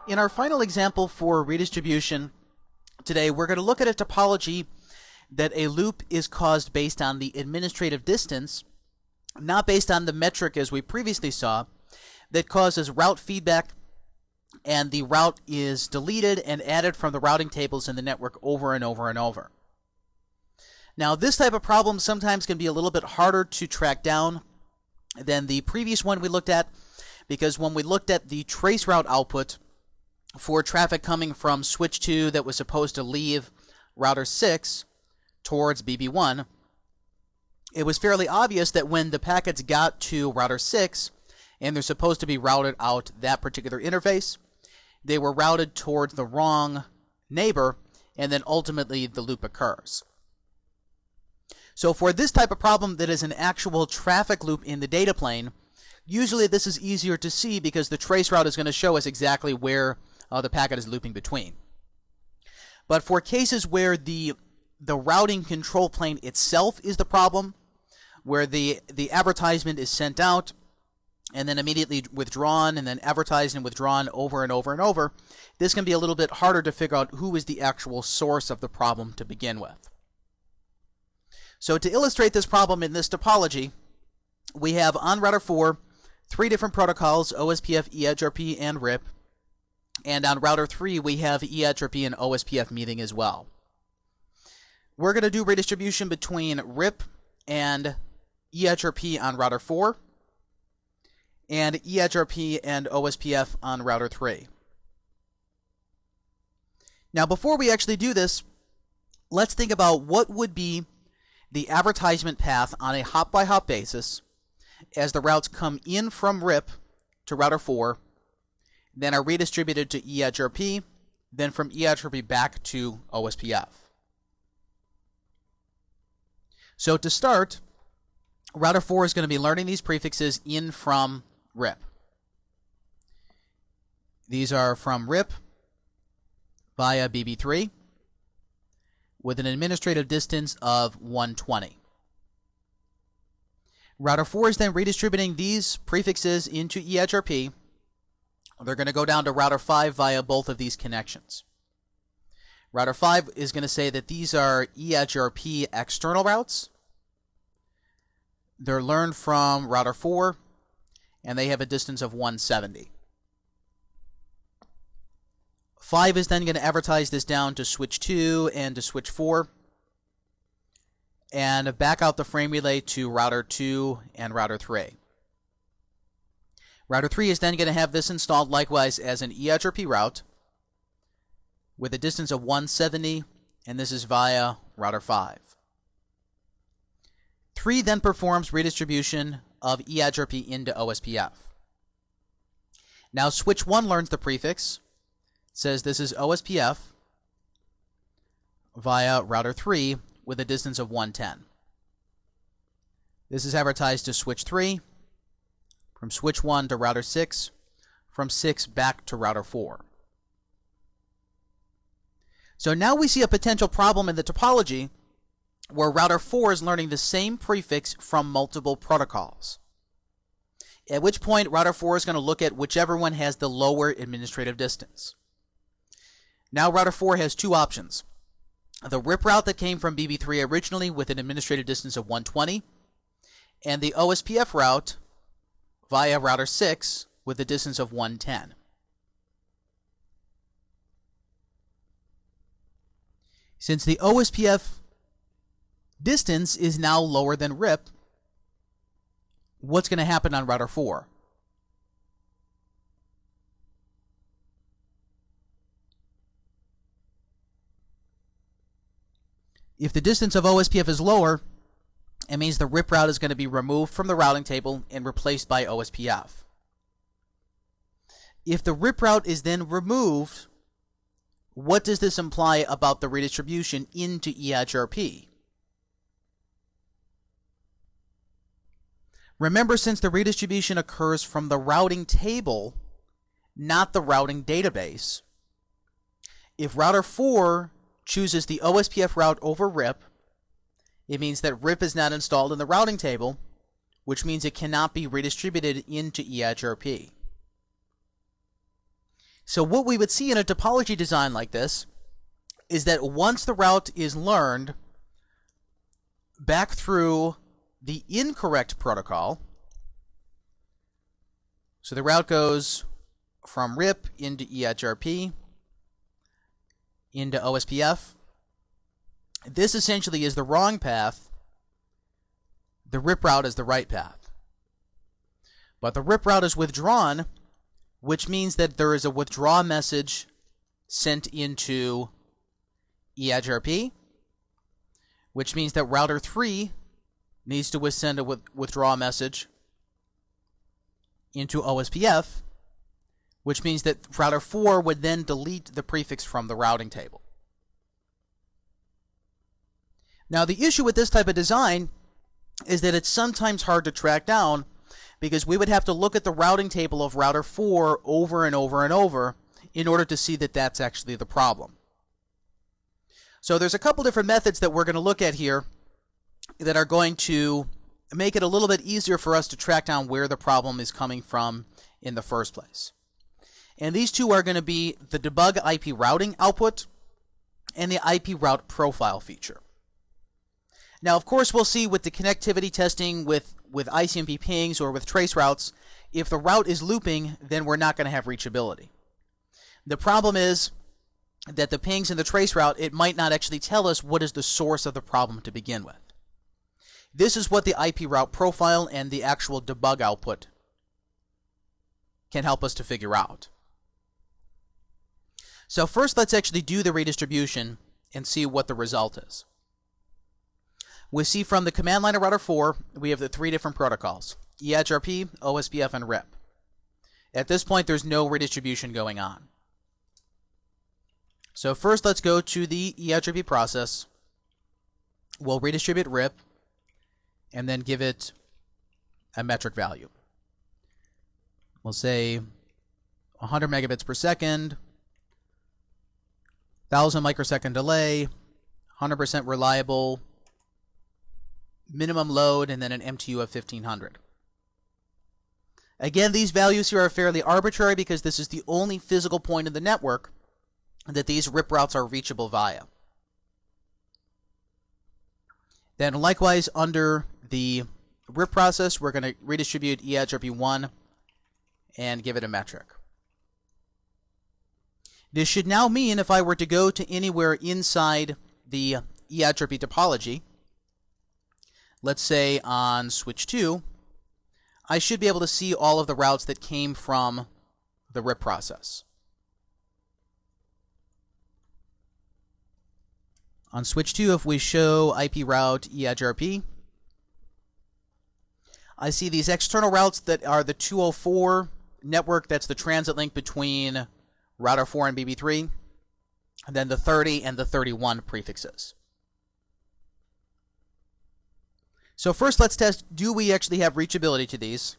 In our final example for redistribution today, we're going to look at a topology that a loop is caused based on the administrative distance, not based on the metric as we previously saw, that causes route feedback, and the route is deleted and added from the routing tables in the network over and over and over. Now, this type of problem sometimes can be a little bit harder to track down than the previous one we looked at, because when we looked at the trace route output for traffic coming from switch 2 that was supposed to leave router 6 towards BB1, it was fairly obvious that when the packets got to router 6 and they're supposed to be routed out that particular interface, they were routed towards the wrong neighbor, and then ultimately the loop occurs. So for this type of problem that is an actual traffic loop in the data plane, usually this is easier to see because the trace route is going to show us exactly where the packet is looping between. But for cases where the routing control plane itself is the problem, where the advertisement is sent out and then immediately withdrawn and then advertised and withdrawn over and over and over, this can be a little bit harder to figure out who is the actual source of the problem to begin with. So to illustrate this problem in this topology, we have on router 4 three different protocols: OSPF, eIGRP, and RIP. And on router 3 we have eIGRP and OSPF meeting as well. We're going to do redistribution between RIP and eIGRP on router 4 and eIGRP and OSPF on router 3. Now, before we actually do this, let's think about what would be the advertisement path on a hop-by-hop basis as the routes come in from RIP to router 4, then are redistributed to eIGRP, then from eIGRP back to OSPF. So to start, router 4 is going to be learning these prefixes in from RIP. These are from RIP via BB3 with an administrative distance of 120. Router 4 is then redistributing these prefixes into eIGRP. They're going to go down to router 5 via both of these connections. Router 5 is going to say that these are eIGRP external routes. They're learned from router 4, and they have a distance of 170. 5 is then going to advertise this down to switch 2 and to switch 4, and back out the frame relay to router 2 and router 3. Router 3 is then going to have this installed likewise as an eIGRP route with a distance of 170, and this is via router 5. 3 then performs redistribution of eIGRP into OSPF. Now switch 1 learns the prefix, says this is OSPF via router 3 with a distance of 110. This is advertised to switch 3, from switch 1 to router 6, from 6 back to router 4. So now we see a potential problem in the topology where router 4 is learning the same prefix from multiple protocols. At which point router 4 is going to look at whichever one has the lower administrative distance. Now router 4 has two options: the RIP route that came from BB3 originally with an administrative distance of 120, and the OSPF route via router 6 with a distance of 110. Since the OSPF distance is now lower than RIP, what's going to happen on router 4? If the distance of OSPF is lower, it means the RIP route is going to be removed from the routing table and replaced by OSPF. If the RIP route is then removed, what does this imply about the redistribution into eIGRP? Remember, since the redistribution occurs from the routing table, not the routing database, if router 4 chooses the OSPF route over RIP, it means that RIP is not installed in the routing table, which means it cannot be redistributed into eIGRP. So what we would see in a topology design like this is that once the route is learned back through the incorrect protocol, so the route goes from RIP into EHRP into OSPF. This essentially is the wrong path. The RIP route is the right path. But the RIP route is withdrawn, which means that there is a withdraw message sent into EHRP, which means that router 3 needs to send a withdraw message into OSPF, which means that router 4 would then delete the prefix from the routing table. Now, the issue with this type of design is that it's sometimes hard to track down, because we would have to look at the routing table of router 4 over and over and over in order to see that that's actually the problem. So there's a couple different methods that we're going to look at here that are going to make it a little bit easier for us to track down where the problem is coming from in the first place. And these two are going to be the debug IP routing output and the IP route profile feature. Now, of course, we'll see with the connectivity testing with ICMP pings or with trace routes, if the route is looping, then we're not going to have reachability. The problem is that the pings in the trace route, it might not actually tell us what is the source of the problem to begin with. This is what the IP route profile and the actual debug output can help us to figure out. So first, let's actually do the redistribution and see what the result is. We see from the command line of router 4, we have the 3 different protocols: EHRP, OSPF, and RIP. At this point, there's no redistribution going on. So first, let's go to the EHRP process. We'll redistribute RIP and then give it a metric value. We'll say 100 megabits per second, 1,000 microsecond delay, 100% reliable, minimum load, and then an MTU of 1500. Again, these values here are fairly arbitrary because this is the only physical point in the network that these RIP routes are reachable via. Then likewise, under the RIP process, we're going to redistribute EHRP1 and give it a metric. This should now mean if I were to go to anywhere inside the EHRP topology, let's say on switch 2, I should be able to see all of the routes that came from the RIP process. On switch 2, if we show IP route EHRP, I see these external routes that are the 204 network, that's the transit link between router 4 and BB3, and then the 30 and the 31 prefixes. So first, let's test, do we actually have reachability to these?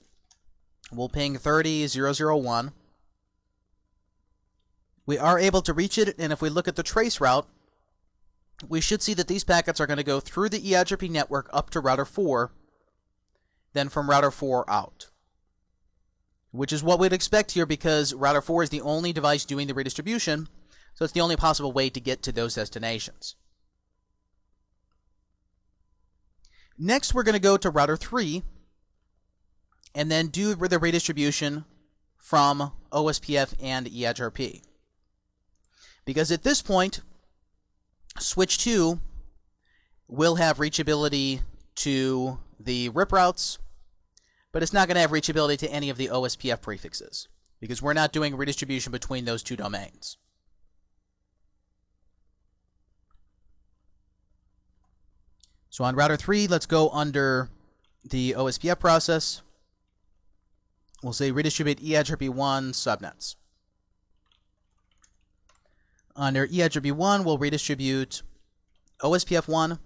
We'll ping 30.0.0.1. We are able to reach it, and if we look at the trace route, we should see that these packets are going to go through the EHRP network up to router 4, then from router 4 out, which is what we'd expect here because router 4 is the only device doing the redistribution, so it's the only possible way to get to those destinations. Next, we're going to go to router 3 and then do the redistribution from OSPF and EHRP. Because at this point, switch 2 will have reachability to the RIP routes, but it's not going to have reachability to any of the OSPF prefixes because we're not doing redistribution between those two domains. So on router 3, let's go under the OSPF process. We'll say redistribute EHRP1 subnets. Under EHRP1, we'll redistribute OSPF1,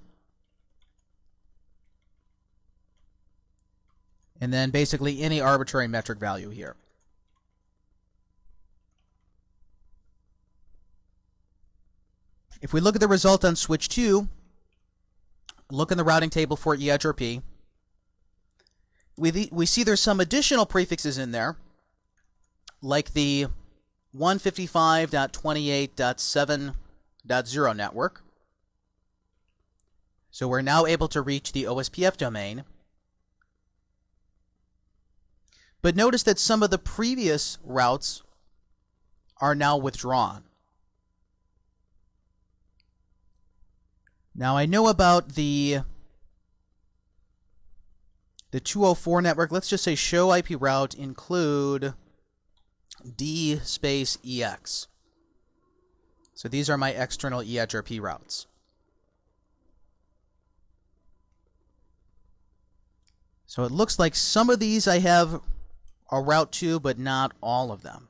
and then basically any arbitrary metric value here. If we look at the result on switch 2, look in the routing table for EHRP, we see there's some additional prefixes in there, like the 155.28.7.0 network. So we're now able to reach the OSPF domain. But notice that some of the previous routes are now withdrawn. Now I know about the 204 network. Let's just say show IP route include D space EX. So these are my external EHRP routes. So it looks like some of these I have a route to, but not all of them.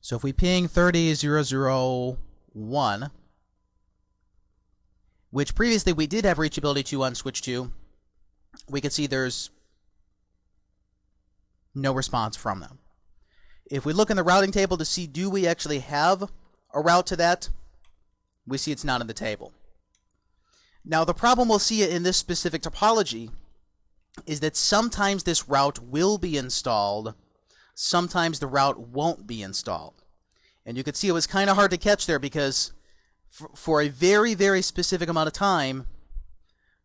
So if we ping 30.0.0.1, which previously we did have reachability to on switch 2, we can see there's no response from them. If we look in the routing table to see do we actually have a route to that, we see it's not in the table. Now the problem we'll see in this specific topology is that sometimes this route will be installed, sometimes the route won't be installed. And you can see it was kind of hard to catch there because for a very, very specific amount of time,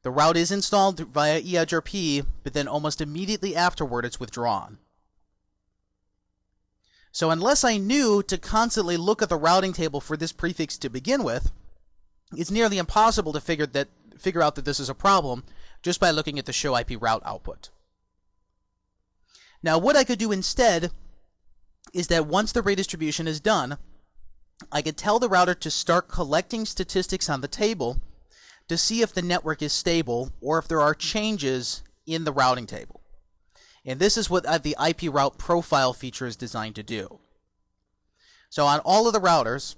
the route is installed via EHRP, but then almost immediately afterward it's withdrawn. So unless I knew to constantly look at the routing table for this prefix to begin with, it's nearly impossible to figure out that this is a problem just by looking at the show IP route output. Now what I could do instead is that once the redistribution is done, I could tell the router to start collecting statistics on the table to see if the network is stable or if there are changes in the routing table. And this is what the IP route profile feature is designed to do. So on all of the routers,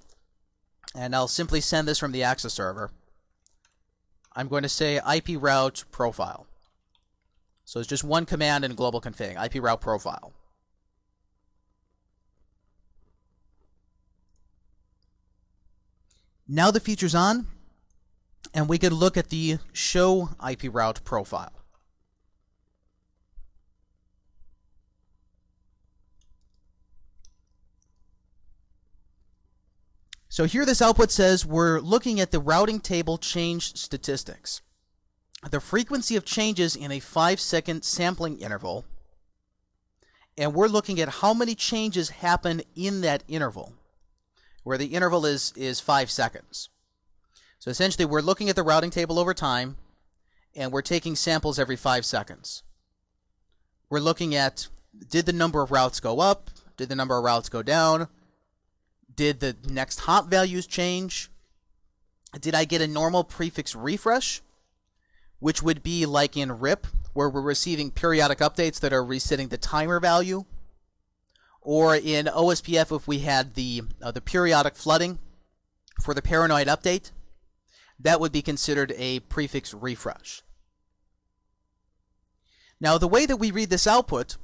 and I'll simply send this from the access server, I'm going to say IP route profile. So it's just one command in global config, IP route profile. Now the feature's on, and we could look at the show IP route profile. So here this output says we're looking at the routing table change statistics. The frequency of changes in a 5-second sampling interval, and we're looking at how many changes happen in that interval, where the interval is 5 seconds. So essentially we're looking at the routing table over time, and we're taking samples every 5 seconds. We're looking at, did the number of routes go up? Did the number of routes go down? Did the next hop values change? Did I get a normal prefix refresh, which would be like in RIP, where we're receiving periodic updates that are resetting the timer value? Or in OSPF, if we had the periodic flooding for the paranoid update, that would be considered a prefix refresh. Now, the way that we read this output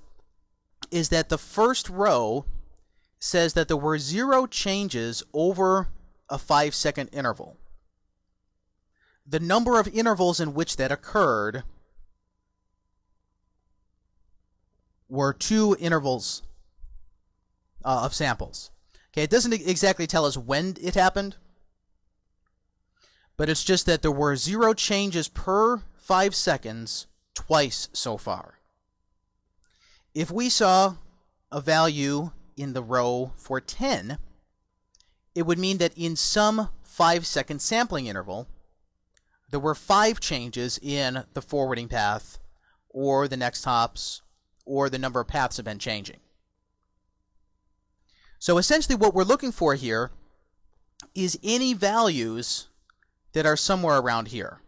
is that the first row says that there were 0 changes over a 5-second interval. The number of intervals in which that occurred were 2 intervals of samples. Okay, it doesn't exactly tell us when it happened, but it's just that there were 0 changes per 5 seconds twice so far. If we saw a value in the row for 10, it would mean that in some 5-second sampling interval, there were 5 changes in the forwarding path, or the next hops, or the number of paths have been changing. So essentially what we're looking for here is any values that are somewhere around here.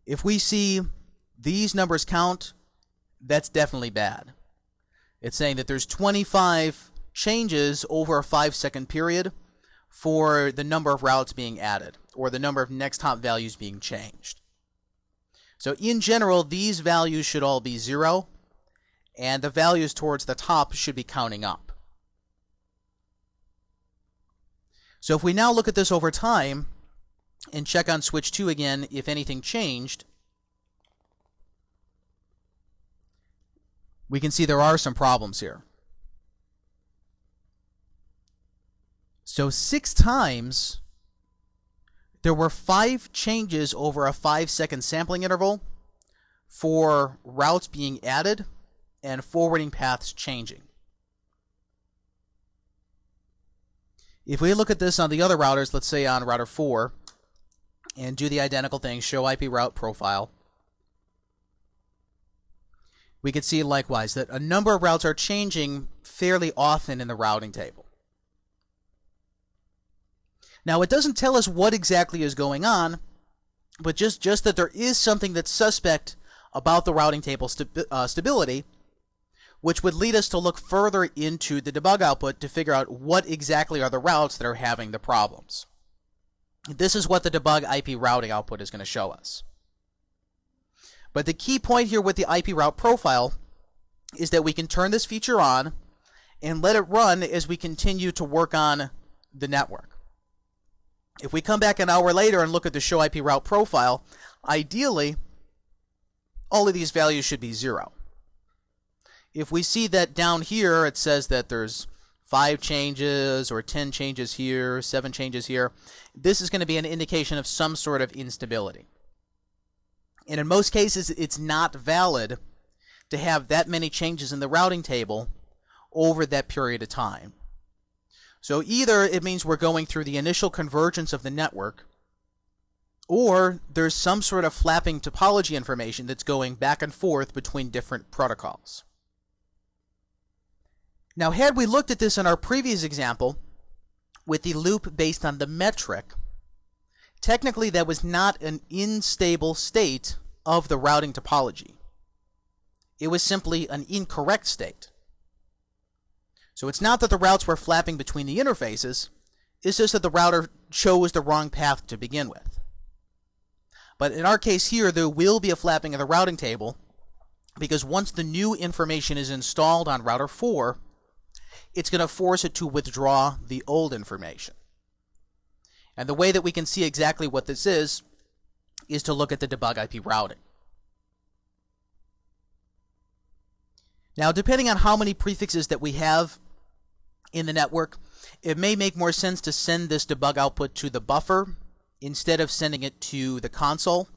If we see these numbers count, that's definitely bad. It's saying that there's 25 changes over a 5-second period for the number of routes being added, or the number of next hop values being changed. So in general, these values should all be 0, and the values towards the top should be counting up. So if we now look at this over time, and check on switch 2 again if anything changed, we can see there are some problems here. So 6 times there were 5 changes over a 5-second sampling interval for routes being added and forwarding paths changing. If we look at this on the other routers, let's say on router 4, and do the identical thing, show IP route profile, we could see likewise that a number of routes are changing fairly often in the routing table. Now, it doesn't tell us what exactly is going on, but just that there is something that's suspect about the routing table stability, which would lead us to look further into the debug output to figure out what exactly are the routes that are having the problems. This is what the debug IP routing output is going to show us. But the key point here with the IP route profile is that we can turn this feature on and let it run as we continue to work on the network. If we come back an hour later and look at the show IP route profile, ideally, all of these values should be 0. If we see that down here it says that there's 5 changes or 10 changes here, 7 changes here, this is going to be an indication of some sort of instability. And in most cases, it's not valid to have that many changes in the routing table over that period of time. So either it means we're going through the initial convergence of the network, or there's some sort of flapping topology information that's going back and forth between different protocols. Now, had we looked at this in our previous example with the loop based on the metric, technically that was not an unstable state of the routing topology. It was simply an incorrect state. So it's not that the routes were flapping between the interfaces, it's just that the router chose the wrong path to begin with. But in our case here, there will be a flapping of the routing table, because once the new information is installed on router 4, it's going to force it to withdraw the old information. And the way that we can see exactly what this is to look at the debug IP routing. Now, depending on how many prefixes that we have in the network, it may make more sense to send this debug output to the buffer instead of sending it to the console.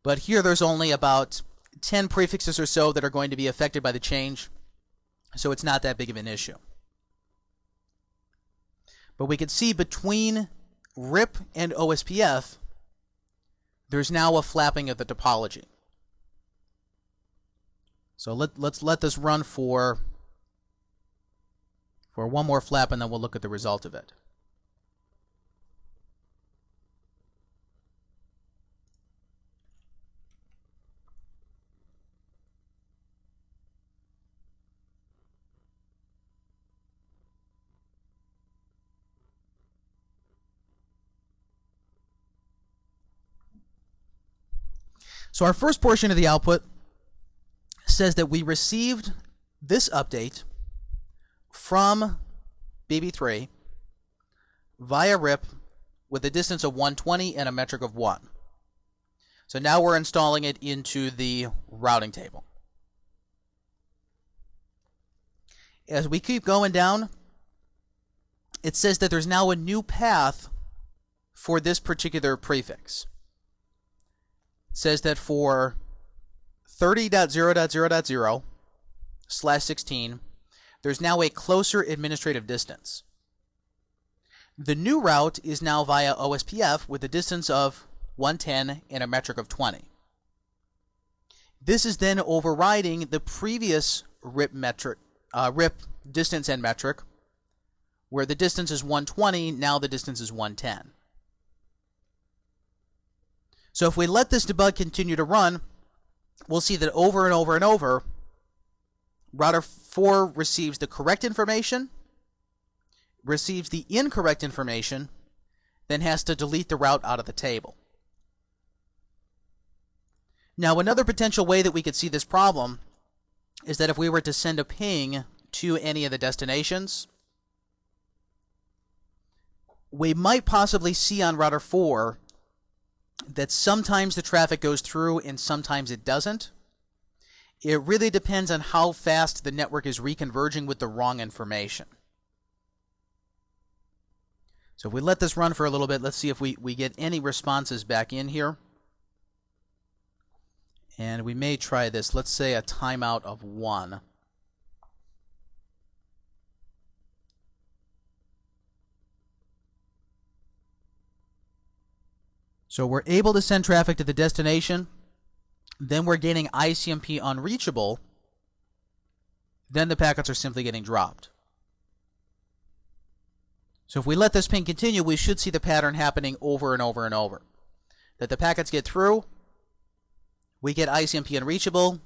But here there's only about 10 prefixes or so that are going to be affected by the change, so it's not that big of an issue. But we can see between RIP and OSPF, there's now a flapping of the topology. So let's let this run for one more flap, and then we'll look at the result of it. So our first portion of the output says that we received this update from BB3 via RIP with a distance of 120 and a metric of 1. So now we're installing it into the routing table. As we keep going down, it says that there's now a new path for this particular prefix. It says that for 30.0.0.0/16, there's now a closer administrative distance. The new route is now via OSPF with a distance of 110 and a metric of 20. This is then overriding the previous RIP distance and metric, where the distance is 120, now the distance is 110. So if we let this debug continue to run, we'll see that over and over and over, router 4 receives the correct information, receives the incorrect information, then has to delete the route out of the table. Now, another potential way that we could see this problem is that if we were to send a ping to any of the destinations, we might possibly see on router 4 that sometimes the traffic goes through and sometimes it doesn't. It really depends on how fast the network is reconverging with the wrong information. So if we let this run for a little bit, let's see if we get any responses back in here. And we may try this. Let's say a timeout of 1. So we're able to send traffic to the destination. Then we're getting ICMP unreachable. Then the packets are simply getting dropped. So if we let this ping continue, we should see the pattern happening over and over and over. That the packets get through, we get ICMP unreachable,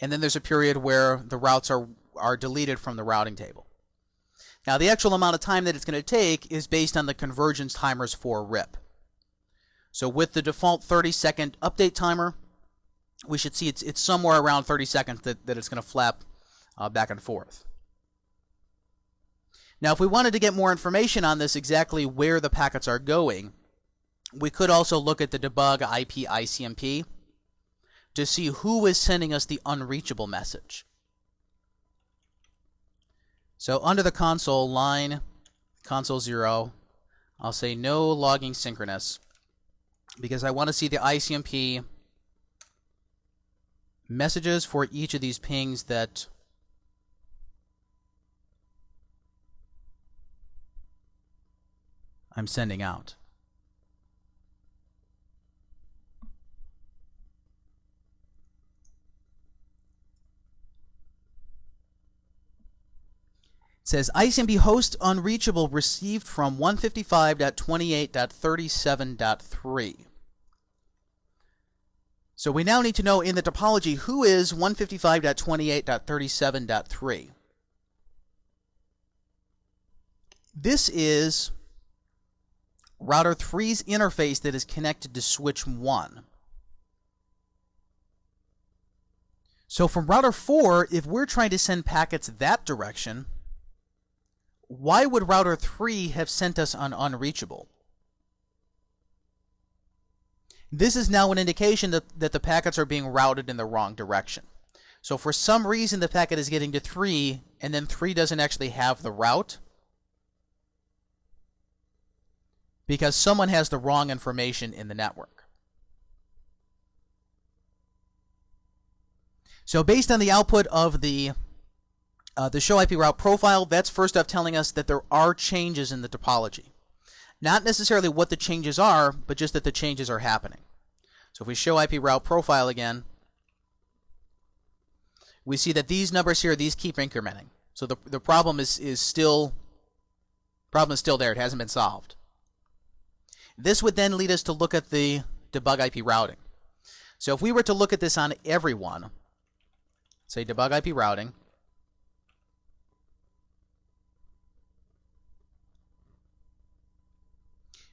and then there's a period where the routes are deleted from the routing table. Now the actual amount of time that it's going to take is based on the convergence timers for RIP. So with the default 30-second update timer, we should see it's somewhere around 30 seconds that it's going to flap back and forth. Now, if we wanted to get more information on this, exactly where the packets are going, we could also look at the debug IP ICMP to see who is sending us the unreachable message. So under the console line, console 0, I'll say no logging synchronous because I want to see the ICMP messages for each of these pings that I'm sending out. It says ICMP host unreachable received from 155.28.37.3. So we now need to know in the topology who is 155.28.37.3. This is router 3's interface that is connected to switch 1. So from router 4, if we're trying to send packets that direction, why would router 3 have sent us an unreachable? This is now an indication that the packets are being routed in the wrong direction. So for some reason the packet is getting to 3 and then 3 doesn't actually have the route because someone has the wrong information in the network. So based on the output of the show IP route profile, that's first off telling us that there are changes in the topology. Not necessarily what the changes are, but just that the changes are happening. So if we show IP route profile again, we see that these numbers here, these keep incrementing. So the problem is still there. It hasn't been solved. This would then lead us to look at the debug IP routing. So if we were to look at this on everyone, say debug IP routing,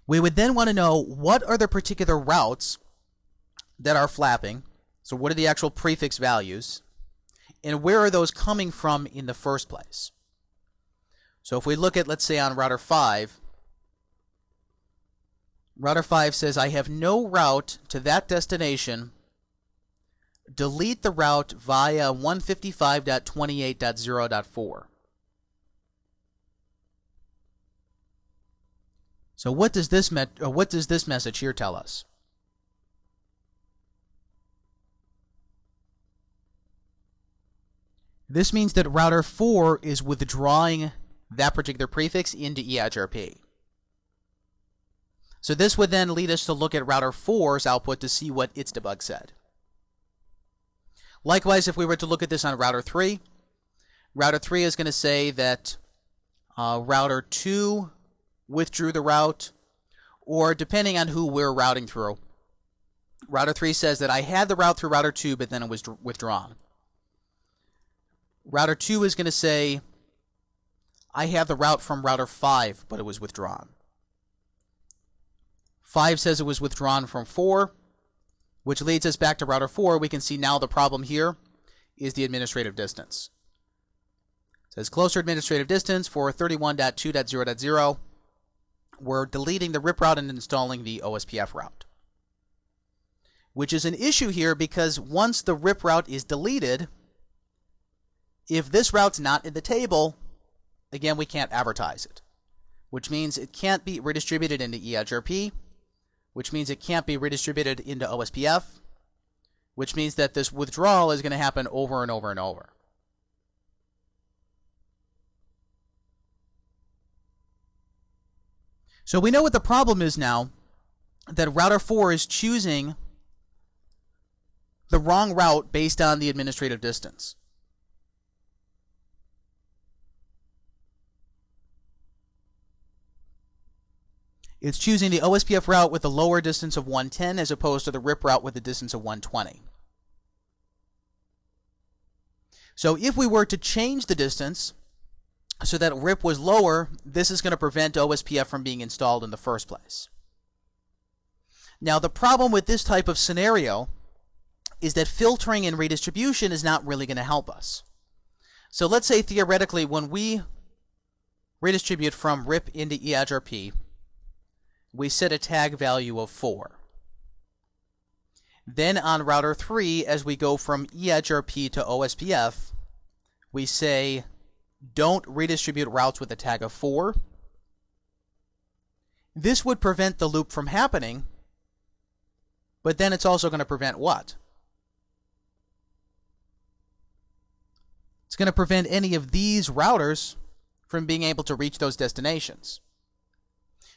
we would then want to know what are the particular routes that are flapping. So what are the actual prefix values? And where are those coming from in the first place? So if we look at, let's say, on router 5, router 5 says, I have no route to that destination. Delete the route via 155.28.0.4. So what does this message here tell us? This means that router 4 is withdrawing that particular prefix into EIGRP. So this would then lead us to look at router 4's output to see what its debug said. Likewise, if we were to look at this on router 3 is going to say that router 2 withdrew the route, or depending on who we're routing through, router 3 says that I had the route through router 2, but then it was withdrawn. Router 2 is going to say I have the route from router 5, but it was withdrawn. 5 says it was withdrawn from 4, which leads us back to router 4. We can see now the problem here is the administrative distance. It says closer administrative distance for 31.2.0.0. we're deleting the RIP route and installing the OSPF route. Which is an issue here because once the RIP route is deleted, if this route's not in the table, again, we can't advertise it. Which means it can't be redistributed into EIGRP, which means it can't be redistributed into OSPF, which means that this withdrawal is going to happen over and over and over. So we know what the problem is now, that router 4 is choosing the wrong route based on the administrative distance. It's choosing the OSPF route with a lower distance of 110 as opposed to the RIP route with a distance of 120. So if we were to change the distance so that RIP was lower, this is going to prevent OSPF from being installed in the first place. Now the problem with this type of scenario is that filtering and redistribution is not really going to help us. So let's say theoretically when we redistribute from RIP into EIGRP, we set a tag value of 4. Then on router 3, as we go from EIGRP to OSPF, we say don't redistribute routes with a tag of 4. This would prevent the loop from happening, but then it's also going to prevent what? It's going to prevent any of these routers from being able to reach those destinations.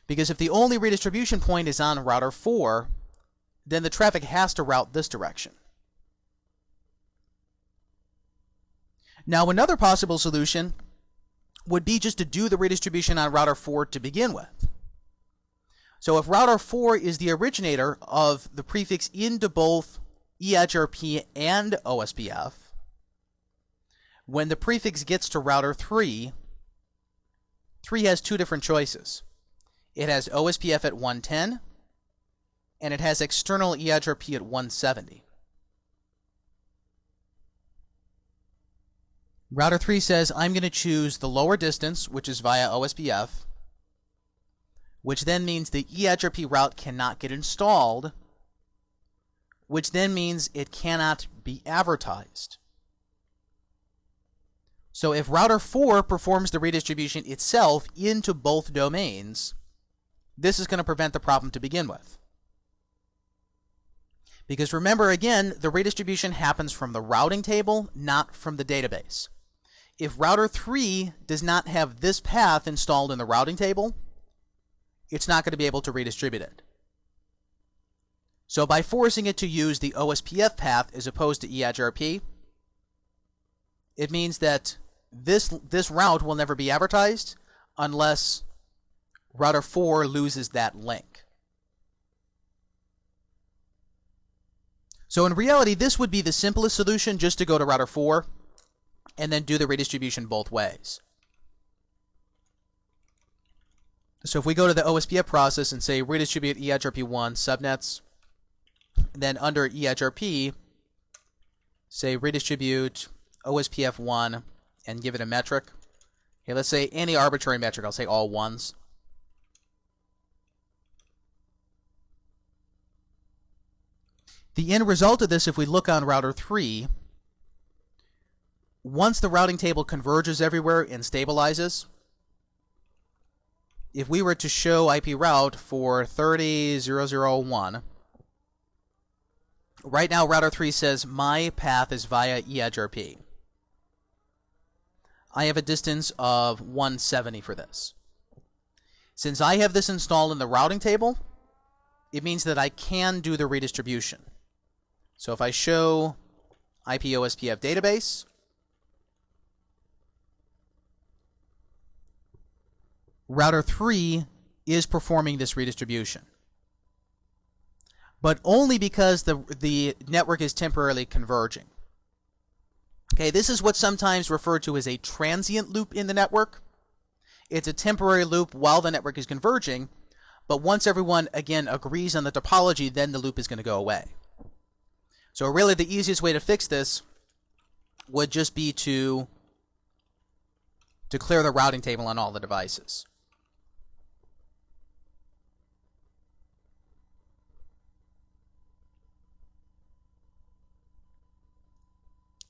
Because if the only redistribution point is on router 4, then the traffic has to route this direction. Now another possible solution would be just to do the redistribution on router 4 to begin with. So if router 4 is the originator of the prefix into both EIGRP and OSPF, when the prefix gets to router 3, 3 has two different choices. It has OSPF at 110, and it has external EIGRP at 170. Router 3 says, I'm going to choose the lower distance, which is via OSPF, which then means the EIGRP route cannot get installed, which then means it cannot be advertised. So if router 4 performs the redistribution itself into both domains, this is going to prevent the problem to begin with. Because remember, again, the redistribution happens from the routing table, not from the database. If router 3 does not have this path installed in the routing table, it's not going to be able to redistribute it. So by forcing it to use the OSPF path as opposed to EIGRP, it means that this route will never be advertised unless router 4 loses that link. So in reality, this would be the simplest solution, just to go to router 4 and then do the redistribution both ways. So if we go to the OSPF process and say redistribute EIGRP1 subnets, then under EIGRP, say redistribute OSPF1 and give it a metric. Okay, let's say any arbitrary metric. I'll say all ones. The end result of this, if we look on router 3, once the routing table converges everywhere and stabilizes, if we were to show IP route for 30.0.0.1, right now router 3 says my path is via EIGRP. I have a distance of 170 for this. Since I have this installed in the routing table, it means that I can do the redistribution. So if I show IP OSPF database, router 3 is performing this redistribution. But only because the network is temporarily converging. Okay, this is what's sometimes referred to as a transient loop in the network. It's a temporary loop while the network is converging, but once everyone, again, agrees on the topology, then the loop is going to go away. So really the easiest way to fix this would just be to clear the routing table on all the devices.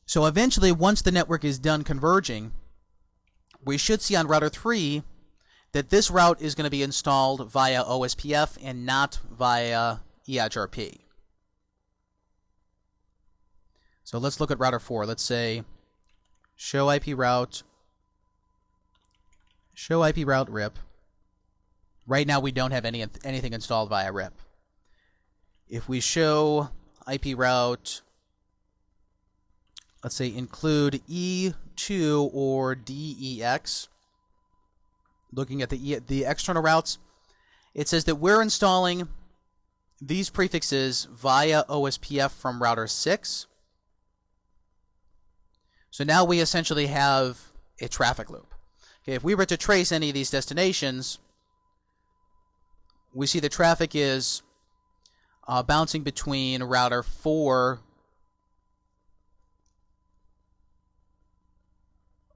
So eventually, once the network is done converging, we should see on router 3 that this route is going to be installed via OSPF and not via EIGRP. So let's look at router 4. Let's say show IP route RIP. Right now we don't have anything installed via RIP. If we show IP route, let's say include E2 or DEX, looking at the external routes, it says that we're installing these prefixes via OSPF from router 6. So now we essentially have a traffic loop. Okay, if we were to trace any of these destinations, we see the traffic is bouncing between router 4.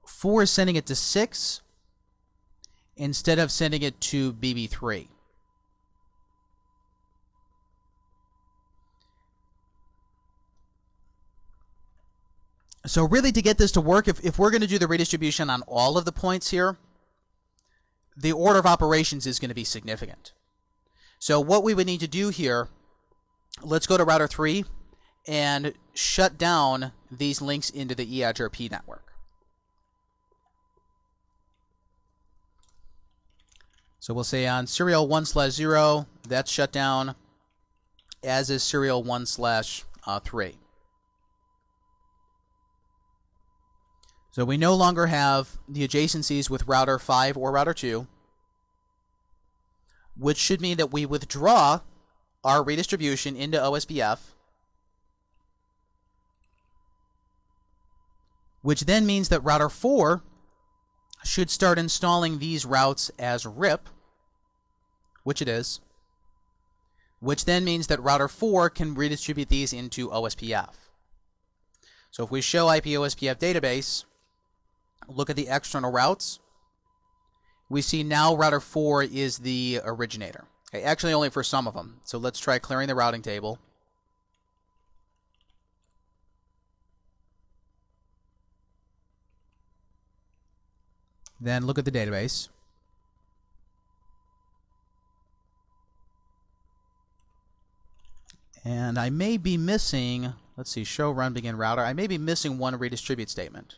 4 is sending it to 6 instead of sending it to BB3. So really, to get this to work, if we're going to do the redistribution on all of the points here, the order of operations is going to be significant. So what we would need to do here, let's go to router 3 and shut down these links into the EIGRP network. So we'll say on serial 1/0, that's shut down, as is serial 1/3. So we no longer have the adjacencies with router 5 or router 2, which should mean that we withdraw our redistribution into OSPF, which then means that router 4 should start installing these routes as RIP, which it is, which then means that router 4 can redistribute these into OSPF. So if we show IP OSPF database, look at the external routes, we see now router 4 is the originator. Okay, actually only for some of them. So let's try clearing the routing table. Then look at the database. And I may be missing, let's see, show run begin router. I may be missing one redistribute statement,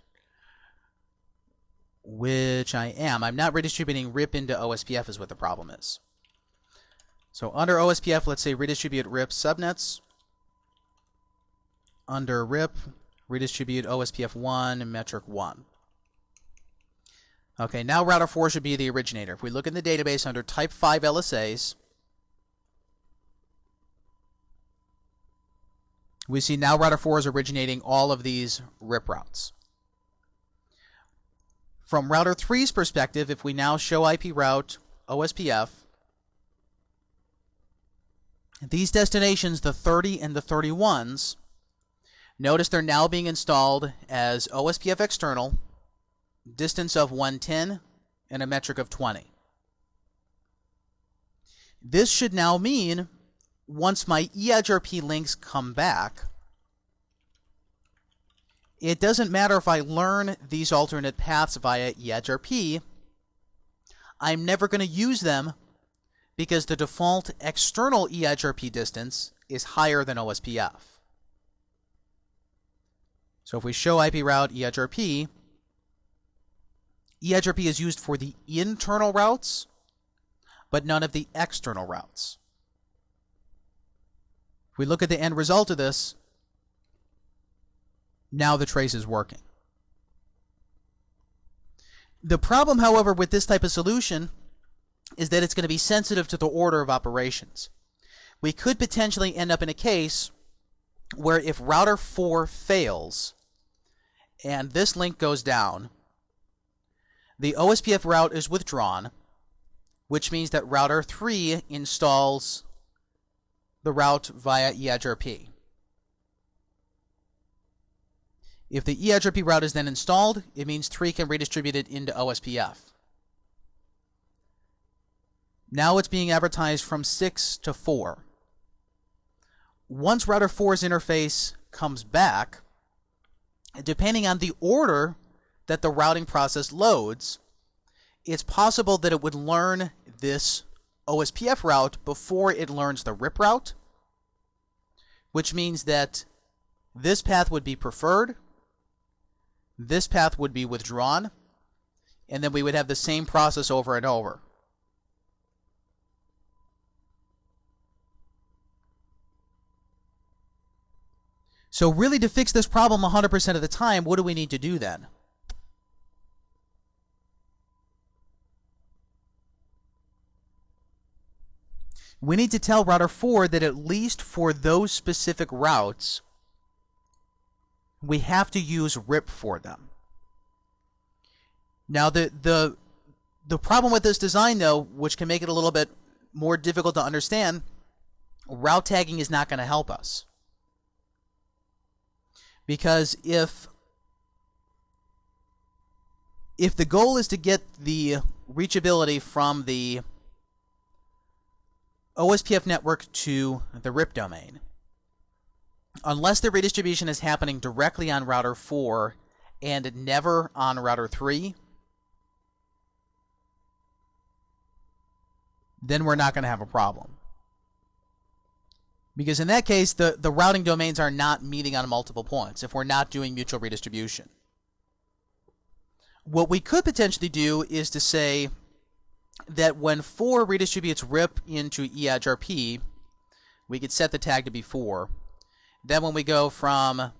which I am. I'm not redistributing RIP into OSPF is what the problem is. So under OSPF, let's say redistribute RIP subnets. Under RIP, redistribute OSPF1 and metric 1. Okay, now router 4 should be the originator. If we look in the database under type 5 LSAs, we see now router 4 is originating all of these RIP routes. From router 3's perspective, if we now show IP route OSPF, these destinations, the 30 and the 31s, notice they're now being installed as OSPF external, distance of 110, and a metric of 20. This should now mean once my EIGRP links come back, it doesn't matter if I learn these alternate paths via EIGRP, I'm never going to use them because the default external EIGRP distance is higher than OSPF. So if we show IP route EIGRP, EIGRP is used for the internal routes, but none of the external routes. If we look at the end result of this, now the trace is working. The problem, however, with this type of solution is that it's going to be sensitive to the order of operations. We could potentially end up in a case where if router 4 fails and this link goes down, the OSPF route is withdrawn, which means that router 3 installs the route via EIGRP. If the EIGRP route is then installed, it means 3 can redistribute it into OSPF. Now it's being advertised from 6 to 4. Once router 4's interface comes back, depending on the order that the routing process loads, it's possible that it would learn this OSPF route before it learns the RIP route, which means that this path would be preferred, this path would be withdrawn, and then we would have the same process over and over. So really, to fix this problem 100% of the time, what do we need to do then? We need to tell router 4 that at least for those specific routes, we have to use RIP for them. Now, the problem with this design, though, which can make it a little bit more difficult to understand, route tagging is not going to help us. Because if the goal is to get the reachability from the OSPF network to the RIP domain, unless the redistribution is happening directly on router 4 and never on router 3, then we're not going to have a problem. Because in that case, the routing domains are not meeting on multiple points if we're not doing mutual redistribution. What we could potentially do is to say that when 4 redistributes RIP into EADGRP, we could set the tag to be 4. Then when we go from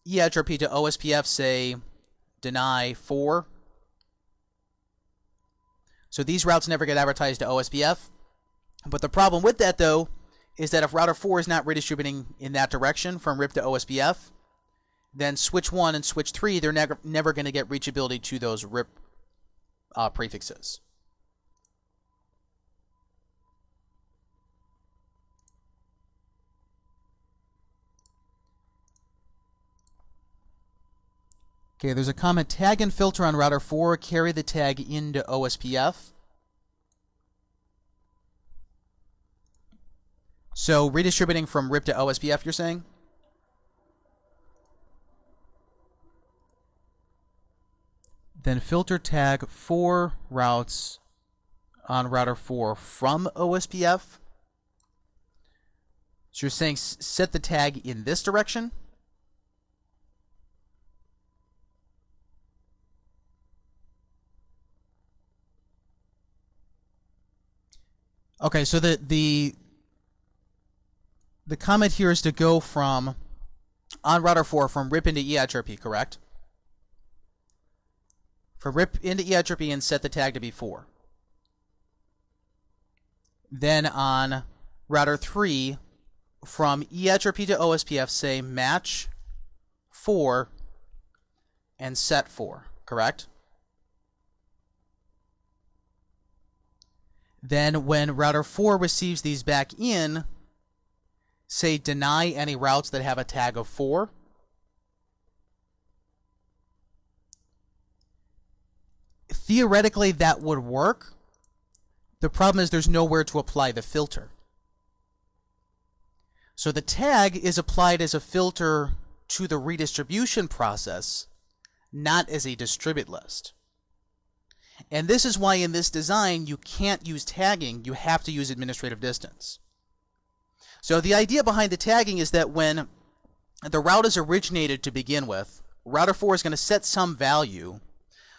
EADGRP to OSPF, say, deny 4. So these routes never get advertised to OSPF. But the problem with that, though, is that if router 4 is not redistributing in that direction from RIP to OSPF, then switch 1 and switch 3, they're never going to get reachability to those RIP prefixes. Okay, there's a comment, tag and filter on router 4, carry the tag into OSPF. So redistributing from RIP to OSPF, you're saying? Then filter tag 4 routes on router 4 from OSPF. So you're saying set the tag in this direction? Okay, so the comment here is to go from, on router 4, from RIP into EADGRP, correct? For RIP into EADGRP and set the tag to be 4. Then on router 3, from EADGRP to OSPF, say match 4 and set 4, correct? Then when router 4 receives these back in, say deny any routes that have a tag of 4. Theoretically, that would work. The problem is there's nowhere to apply the filter. So the tag is applied as a filter to the redistribution process, not as a distribute list. And this is why in this design you can't use tagging, you have to use administrative distance. So the idea behind the tagging is that when the route is originated to begin with, router 4 is going to set some value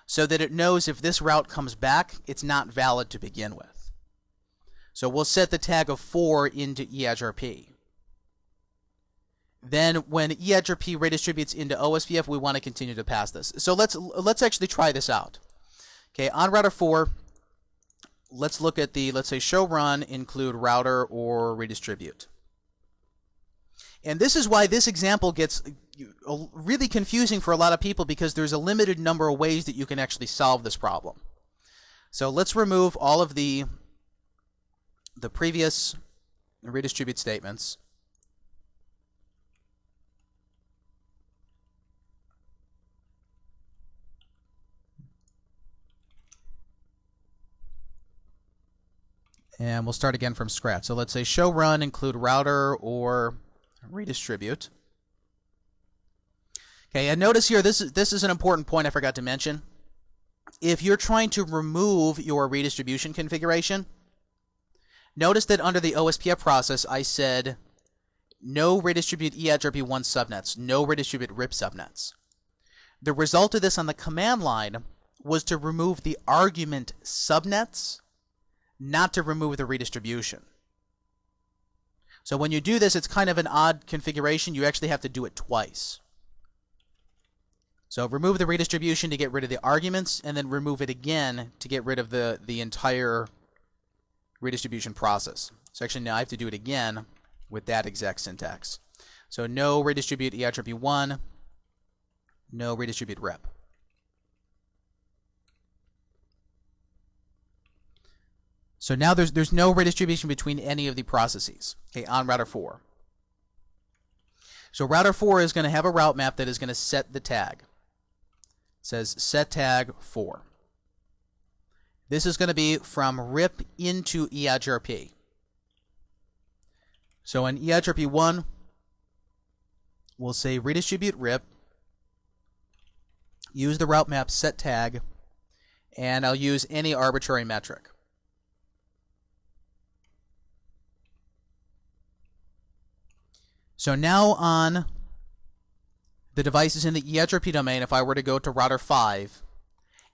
so that it knows if this route comes back, it's not valid to begin with. So we'll set the tag of 4 into EADGRP. Then when EADGRP redistributes into OSPF, we want to continue to pass this. So let's actually try this out. Okay, on router 4, let's look at the, let's say, show run, include router or redistribute. And this is why this example gets really confusing for a lot of people, because there's a limited number of ways that you can actually solve this problem. So let's remove all of the previous redistribute statements. And we'll start again from scratch. So let's say show run, include router or redistribute. Okay, and notice here, this is an important point I forgot to mention. If you're trying to remove your redistribution configuration, notice that under the OSPF process, I said no redistribute EIGRP1 subnets, no redistribute RIP subnets. The result of this on the command line was to remove the argument subnets, not to remove the redistribution. So when you do this, it's kind of an odd configuration. You actually have to do it twice. So remove the redistribution to get rid of the arguments, and then remove it again to get rid of the entire redistribution process. So actually now I have to do it again with that exact syntax. So no redistribute EIGRP1, no redistribute rep. So now there's no redistribution between any of the processes, okay, on router 4. So router 4 is going to have a route map that is going to set the tag. It says set tag 4. This is going to be from RIP into EIGRP. So in EIGRP1, we'll say redistribute RIP, use the route map set tag, and I'll use any arbitrary metric. So now on the devices in the EIGRP domain, if I were to go to router 5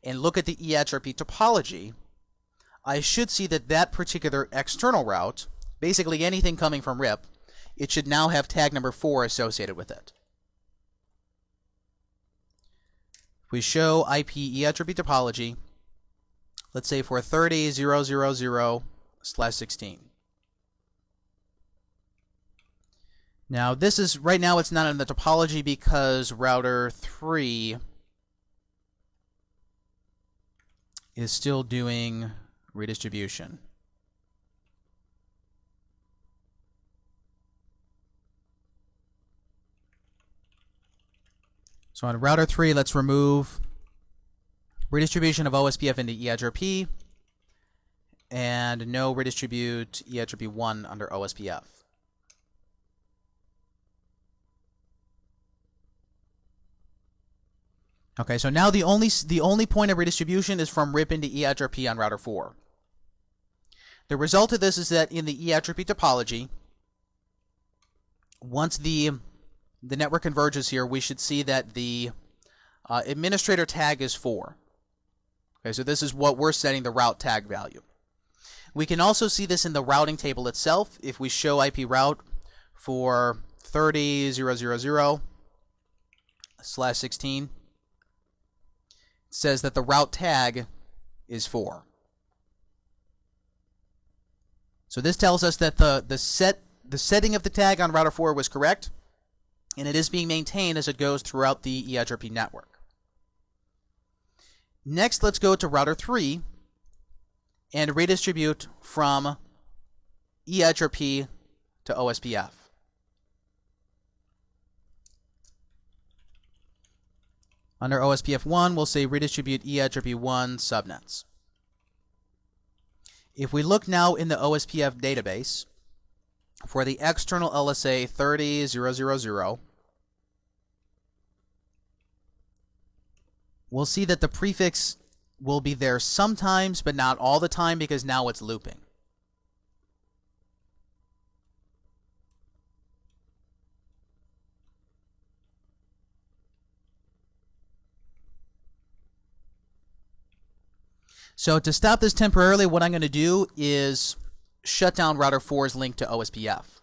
and look at the EIGRP topology, I should see that that particular external route, basically anything coming from RIP, it should now have tag number 4 associated with it. If we show IP EIGRP topology, let's say for 30.0.0.0/16. Now this is, right now it's not in the topology because router 3 is still doing redistribution. So on router 3, let's remove redistribution of OSPF into EIGRP and no redistribute EIGRP1 under OSPF. Okay, so now the only point of redistribution is from RIP into EIGRP on router 4. The result of this is that in the EIGRP topology, once the network converges here, we should see that the administrator tag is 4. Okay, so this is what we're setting the route tag value. We can also see this in the routing table itself. If we show IP route for 30.0.0.0/16, says that the route tag is 4. So this tells us that the setting of the tag on router 4 was correct, and it is being maintained as it goes throughout the EIGRP network. Next, let's go to router 3 and redistribute from EIGRP to OSPF. Under OSPF1, we'll say redistribute EIGRP1 subnets. If we look now in the OSPF database for the external LSA 30.0.0.0, we'll see that the prefix will be there sometimes, but not all the time, because now it's looping. So to stop this temporarily, what I'm going to do is shut down router 4's link to OSPF.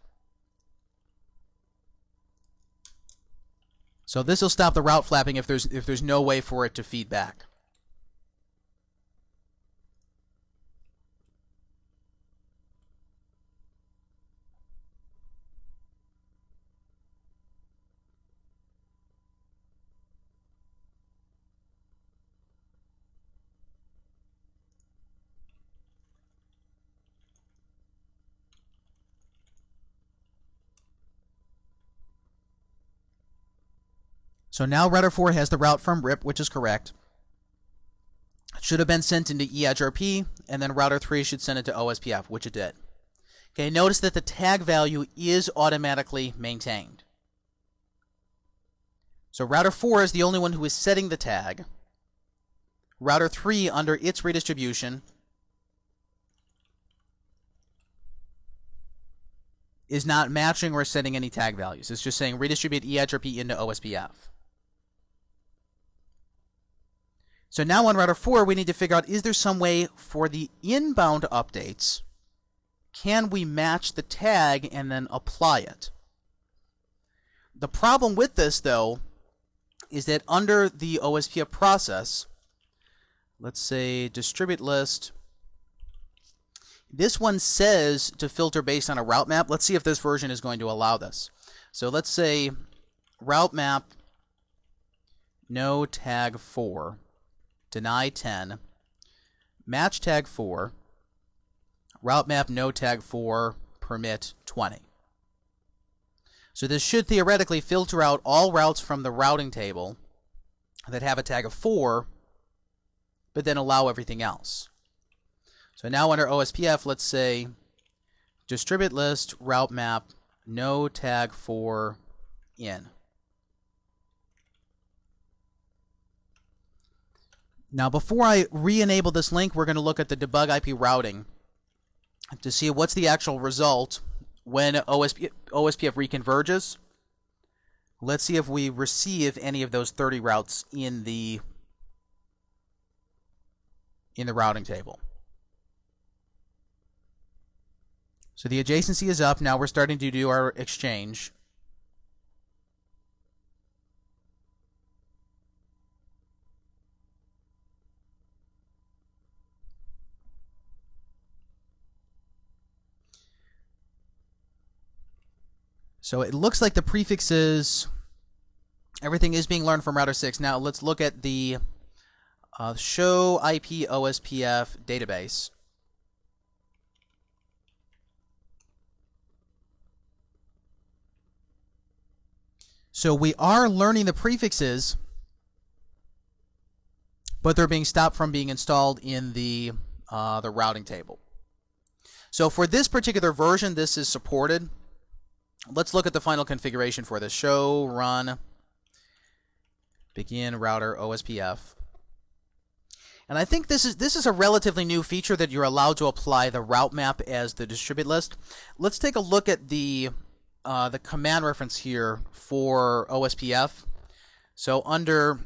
So this will stop the route flapping if there's no way for it to feed back. So now router 4 has the route from RIP, which is correct. It should have been sent into EIGRP, and then router 3 should send it to OSPF, which it did. Okay, notice that the tag value is automatically maintained. So So router 4 is the only one who is setting the tag. Router 3, under its redistribution, is not matching or setting any tag values. It's just saying redistribute EIGRP into OSPF. So now on router 4, we need to figure out, is there some way for the inbound updates, can we match the tag and then apply it? The problem with this, though, is that under the OSPF process, let's say distribute list, this one says to filter based on a route map. Let's see if this version is going to allow this. So let's say route map no tag 4, deny 10, match tag 4, route map no tag 4, permit 20. So this should theoretically filter out all routes from the routing table that have a tag of 4, but then allow everything else. So now under OSPF, let's say distribute list route map no tag 4 in. Now before I re-enable this link, we're going to look at the debug IP routing to see what's the actual result when OSPF reconverges. Let's see if we receive any of those 30 routes in the routing table. So the adjacency is up. Now we're starting to do our exchange. So it looks like the prefixes, everything is being learned from router 6. Now let's look at the show IP OSPF database. So we are learning the prefixes, but they're being stopped from being installed in the routing table. So for this particular version, this is supported. Let's look at the final configuration for this. Show, run, begin router OSPF. And I think this is a relatively new feature that you're allowed to apply the route map as the distribute list. Let's take a look at the command reference here for OSPF. So under,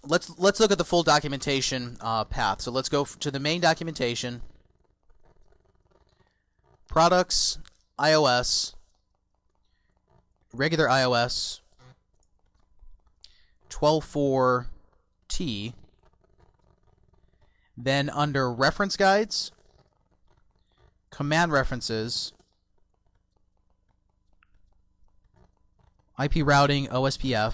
let's look at the full documentation path. So let's go to the main documentation, products, iOS, regular iOS, 12.4T. Then under reference guides, command references, IP routing, OSPF,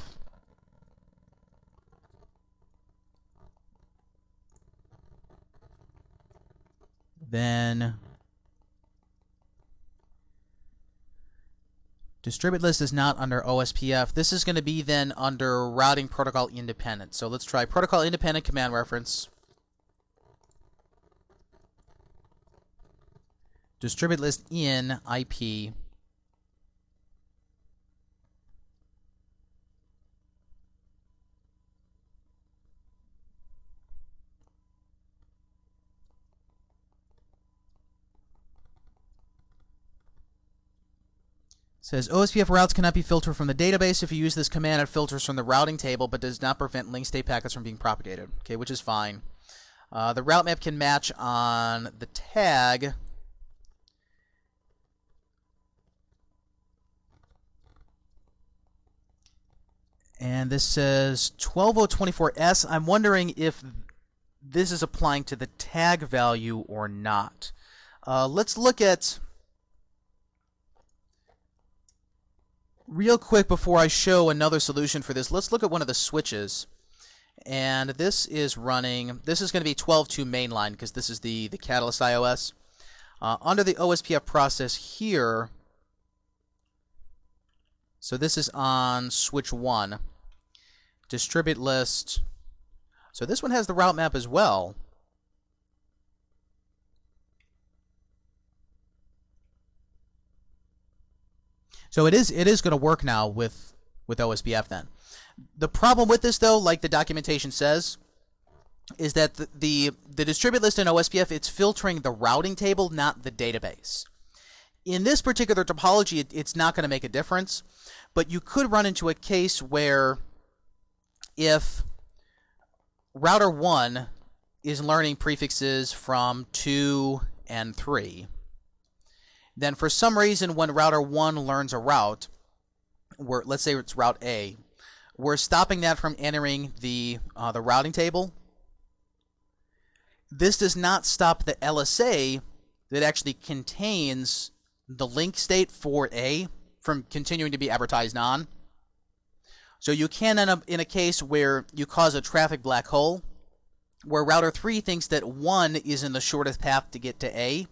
then distribute list is not under OSPF. This is going to be then under routing protocol independent. So let's try protocol independent command reference, distribute list in IP, says OSPF routes cannot be filtered from the database. If you use this command, it filters from the routing table, but does not prevent link state packets from being propagated. Okay, which is fine. The route map can match on the tag. And this says 12024S. I'm wondering if this is applying to the tag value or not. Let's look at, real quick before I show another solution for this, let's look at one of the switches. And this is running, this is going to be 12.2 mainline because this is the Catalyst iOS. Under the OSPF process here, so this is on switch 1, distribute list. So this one has the route map as well. So it is going to work now with OSPF then. The problem with this, though, like the documentation says, is that the distribute list in OSPF, it's filtering the routing table, not the database. In this particular topology, it's not going to make a difference, but you could run into a case where if router 1 is learning prefixes from 2 and 3, then for some reason when router 1 learns a route, where let's say it's route A, we're stopping that from entering the routing table. This does not stop the LSA that actually contains the link state for A from continuing to be advertised on. So you can end up in a case where you cause a traffic black hole, where router 3 thinks that 1 is in the shortest path to get to A,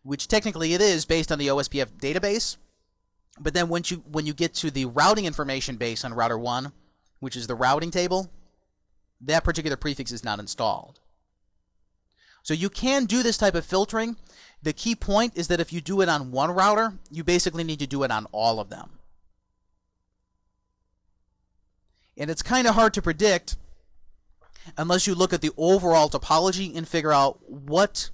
which technically it is based on the OSPF database. But then when you get to the routing information base on router 1, which is the routing table, that particular prefix is not installed. So you can do this type of filtering. The key point is that if you do it on one router, you basically need to do it on all of them. And it's kind of hard to predict unless you look at the overall topology and figure out what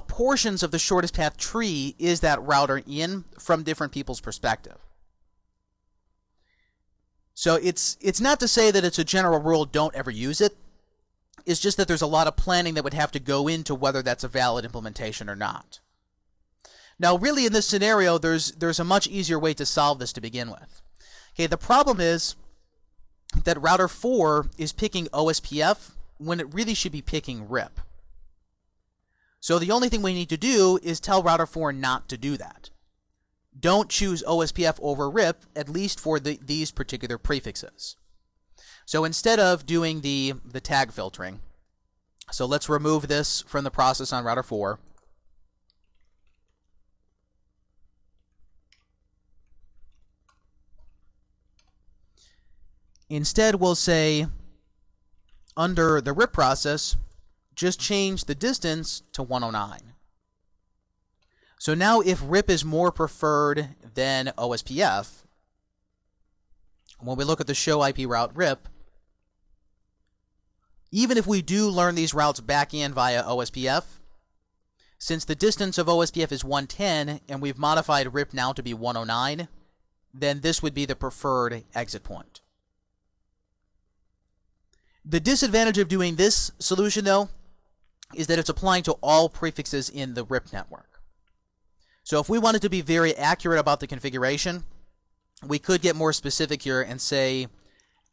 portions of the shortest path tree is that router in from different people's perspective. So it's not to say that it's a general rule, don't ever use it. It's just that there's a lot of planning that would have to go into whether that's a valid implementation or not. Now, really, in this scenario, there's a much easier way to solve this to begin with. Okay, the problem is that router 4 is picking OSPF when it really should be picking RIP. So the only thing we need to do is tell router 4 not to do that. Don't choose OSPF over RIP, at least for these particular prefixes. So instead of doing the tag filtering, so let's remove this from the process on router 4. Instead, we'll say, under the RIP process, just change the distance to 109. So now if RIP is more preferred than OSPF, when we look at the show IP route RIP, even if we do learn these routes back in via OSPF, since the distance of OSPF is 110 and we've modified RIP now to be 109, then this would be the preferred exit point. The disadvantage of doing this solution, though, is that it's applying to all prefixes in the RIP network. So if we wanted to be very accurate about the configuration, we could get more specific here and say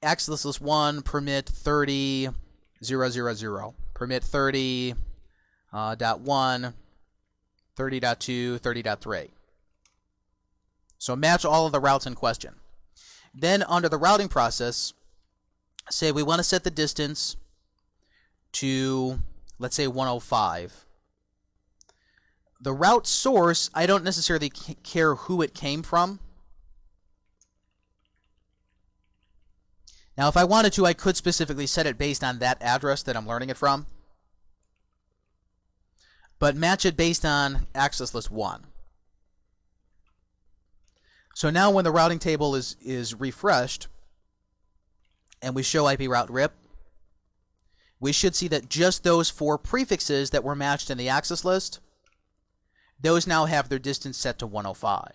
access list 1 permit 30.0.0, permit 30.1, 30.2, 30.3. So match all of the routes in question. Then under the routing process, say we want to set the distance to, let's say, 105. The route source, I don't necessarily care who it came from. Now, if I wanted to, I could specifically set it based on that address that I'm learning it from. But match it based on access list 1. So now when the routing table is refreshed, and we show IP route RIP, we should see that just those 4 prefixes that were matched in the access list, those now have their distance set to 105.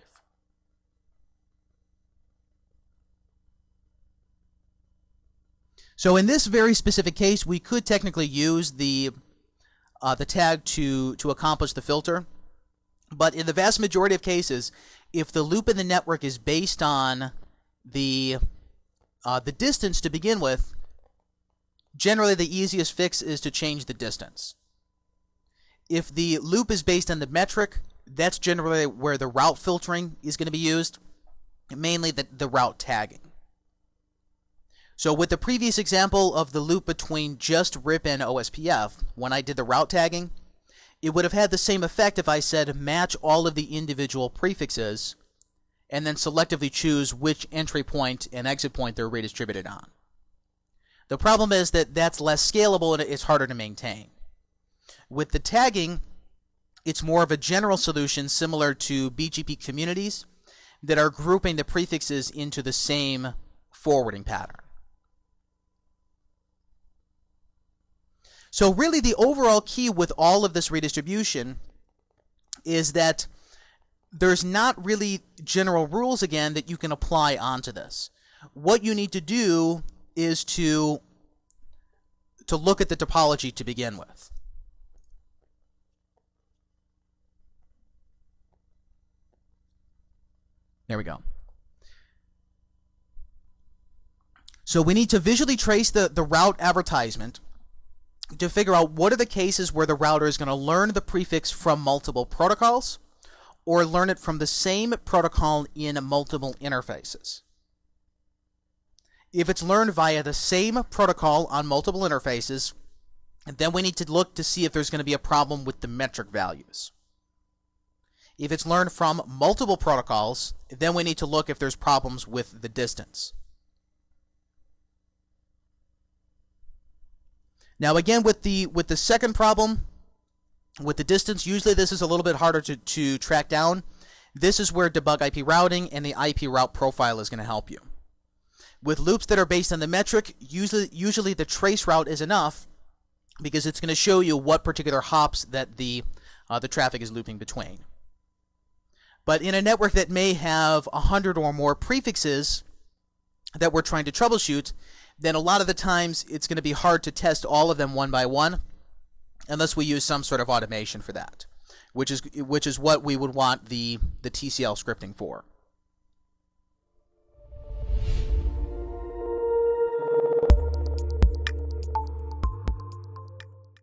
So in this very specific case, we could technically use the tag to accomplish the filter. But in the vast majority of cases, if the loop in the network is based on the distance to begin with, generally the easiest fix is to change the distance. If the loop is based on the metric, that's generally where the route filtering is going to be used, mainly the route tagging. So with the previous example of the loop between just RIP and OSPF, when I did the route tagging, it would have had the same effect if I said match all of the individual prefixes and then selectively choose which entry point and exit point they're redistributed on. The problem is that that's less scalable and it's harder to maintain. With the tagging, it's more of a general solution similar to BGP communities that are grouping the prefixes into the same forwarding pattern. So really the overall key with all of this redistribution is that there's not really general rules, again, that you can apply onto this. What you need to do is to look at the topology to begin with. There we go. So we need to visually trace the route advertisement to figure out what are the cases where the router is going to learn the prefix from multiple protocols or learn it from the same protocol in multiple interfaces. If it's learned via the same protocol on multiple interfaces, then we need to look to see if there's going to be a problem with the metric values. If it's learned from multiple protocols, then we need to look if there's problems with the distance. Now again, with the second problem, with the distance, usually this is a little bit harder to track down. This is where debug IP routing and the IP route profile is going to help you. With loops that are based on the metric, usually the trace route is enough because it's going to show you what particular hops that the traffic is looping between. But in a network that may have 100 or more prefixes that we're trying to troubleshoot, then a lot of the times it's going to be hard to test all of them one by one unless we use some sort of automation for that, which is what we would want the TCL scripting for.